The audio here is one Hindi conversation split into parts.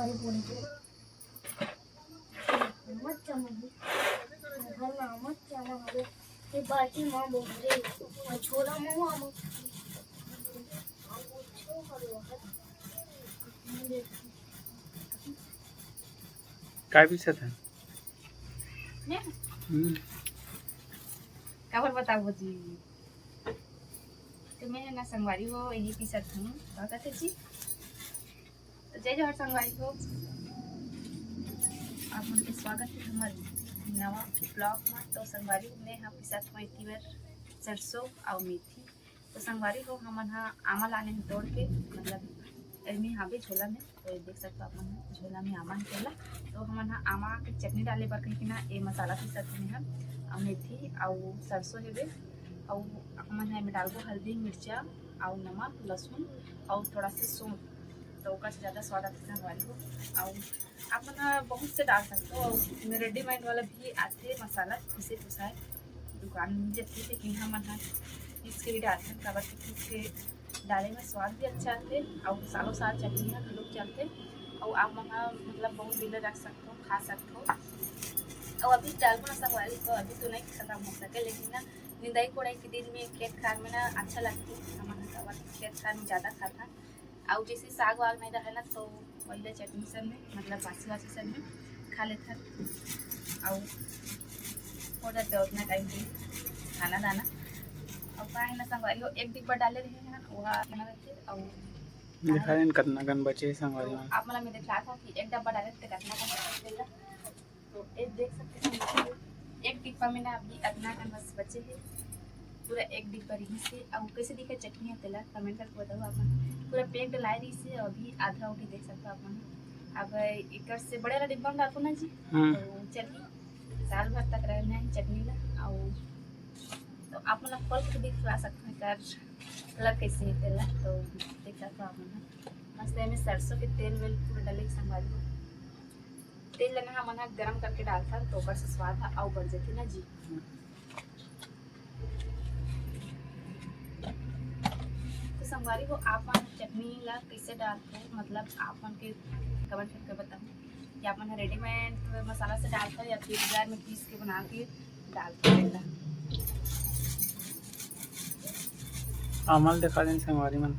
सारी बोली को मत चमक घर में मत चमक ये बाकी मां बोल रही और छोरा मां हम छो करो काय पीसत है काबर बताओ जी तो मैं ना संगवारी हो यही पीसत हूँ क्या कहते जी तो जय जोहर संगवारी हो आप उनके स्वागत है हमारे नवा ब्लॉग में। तो संगवारी में यहाँ पीसत हुए इतनी बार सरसों और मेथी। तो संगवारी हो हम आमा लाने में तोड़ के मतलब एमी हाँ भी झोला में तो देख सकते हो आप झोला में आमा निकला। तो हम आमा के चटनी डाले पर कहीं ना ये मसाला पीसत में हम और मेथी और सरसों है और हम डालबो हल्दी मिर्चा और नमक लहसुन और थोड़ा सा सौंफ। तो उसका ज़्यादा स्वाद आता है हमारी को। और आप बहुत से डाल सकते हो और रेडीमेड वाला भी आते मसाला पीसे पुसाए दुकान में जैसे लेकिन हम पीस के भी डालते हैं कबर के पीस के डाले में स्वाद भी अच्छा आते और सालों साल चटनी है लोग चलते और आप मतलब बहुत दिन रख सकते हो खा सकते हो। और अभी डालबो ना संगवारी तो अभी तो नहीं खत्म हो सके लेकिन ना निंदाई कोड़ाई के दिन में खेत खार में ना अच्छा लगती है हमारा खेत खार में ज़्यादा खाता और जैसे साग वाग नहीं रहे ना तो वही चटनी सब में मतलब बासी वासी सब में खा लेते हैं और हो जाते हैं उतना टाइम भी खाना दाना। और पाए ना संगवारी हो एक डिब्बा डाले रहे हैं वहाँ रहते और दिखाएं कितना गन बचे संगवारी में। आप मतलब मैं दिखा था कि एक डब्बा डाले थे कितना गन बचेगा तो एक देख सकते हैं एक डिब्बा में ना अभी इतना गन बस बचे हैं पूरा एक डिब्बा रही से। अब कैसे दिखे चटनी है तेला कमेंट करके बताओ आप पूरा पैक डलाई रही से अभी आधा उठी देख सकते हो आप। अब एक से बड़े वाला डिब्बा में डालो ना जी तो चलिए साल भर तक रहना है चटनी ला और तो आप मतलब फल को भी खिला सकते हैं कर कलर कैसे है तेला तो देख सकते हो आप मस्त में सरसों के तेल वेल पूरा डाले संभाली तेल लेना हम गरम करके डालता तो ऊपर से स्वाद है और बढ़ जाती ना जी। संगवारी को आप चटनी ला कैसे डालते हैं मतलब आप के कमेंट करके बताओ कि आप रेडीमेड मसाला से डालते हैं या फिर बाजार में पीस के बना के डालते हैं। अमल दिखा दें संगवारी मन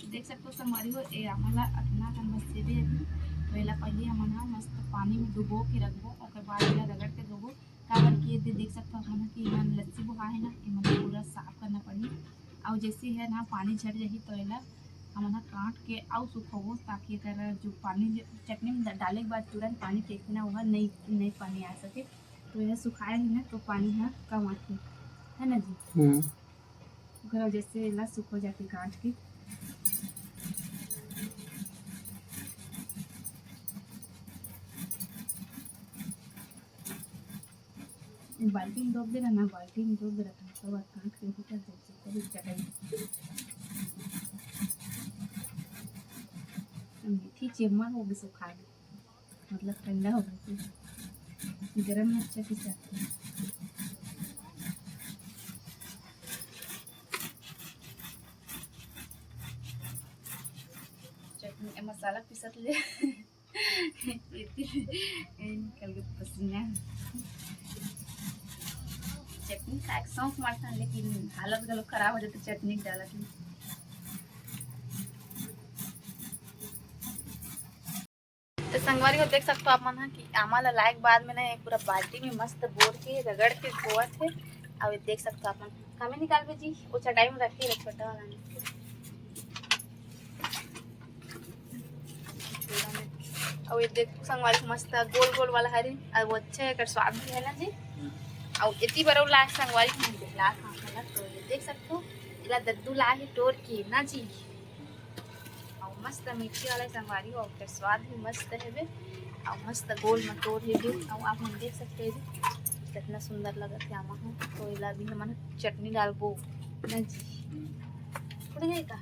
देख सकते हो संगवारी को ये अमला अतना कन बस से भी पहला पहले हम मस्त पानी में डुबो के रखबो और बाद में रगड़ के देबो काबर कि देख सकते हो हम कि मन लस्सी बुहा है ना ये मतलब पूरा साफ करना पड़ी और जैसे है ना पानी झड़ जाही तो एला हम काट के और सुखोबो ताकि अगर जो पानी चटनी में डाले के बाद तुरंत पानी फेंकना होगा नहीं पानी आ सके तो यह सुखाए ही ना तो पानी है कम आती है ना जी। जैसे एला सूख हो जाती काट के बाल्टी में डोब देना ना बाल्टी में डोब रखना तो बात काट के ऊपर जैसे चटाई मेथी चेमा हो गई सुखा मतलब ठंडा हो गई गरम में अच्छा पीसा चटनी मसाला पीसत ले निकल गया पसीना। चटनी का एक शौक मारता है लेकिन हालत गलो खराब हो जाती चटनी डाला थी। तो संगवारी को देख सकते हो आप मन कि आमा लाए के बाद में ना एक पूरा बाल्टी में मस्त बोर के रगड़ के धोआ थे और देख सकते हो आप मन कमे निकाल पे जी वो चटाई में रखी है छोटा वाला और ये देख संगवारी मस्त गोल गोल वाला हरी और वो अच्छा है स्वाद भी है ना जी। और इतनी बड़ा ला संगवारी ला तो देख सकते हो इला दद्दू ला है टोर की ना जी और मस्त मिर्ची वाला संगवारी और फिर स्वाद भी मस्त है बे और मस्त गोल में टोर है बे और आप हम देख सकते हैं कितना सुंदर लगा थे आमा हो तो इला भी हम चटनी डालबो ना जी फुट गई का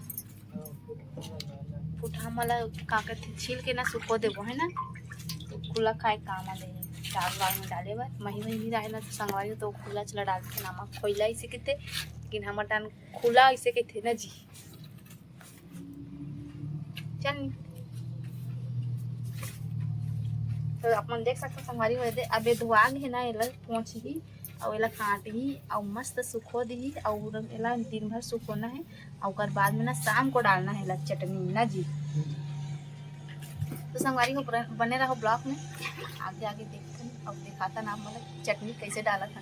फुटा मला काकर छील के ना सुखो देबो है ना तो खुला खाए काम ले चार बार में डाले बार मही भी रहे ना तो संगवारी तो खुला चला डाल के नमक खोइला इसे कहते लेकिन हमार टान खुला इसे कहते ना जी चल तो अपन देख सकते संगवारी हो दे अबे धुआग है ना एला पोंछ ही और एला काट ही और मस्त सुखो दी और एला दिन भर सुखोना है और ओकर बाद में ना शाम को डालना है एला चटनी ना जी। तो संगवारी को बने रहो ब्लॉग में, आगे आगे देखते हैं और दिखाता ना मतलब चटनी कैसे डाला था।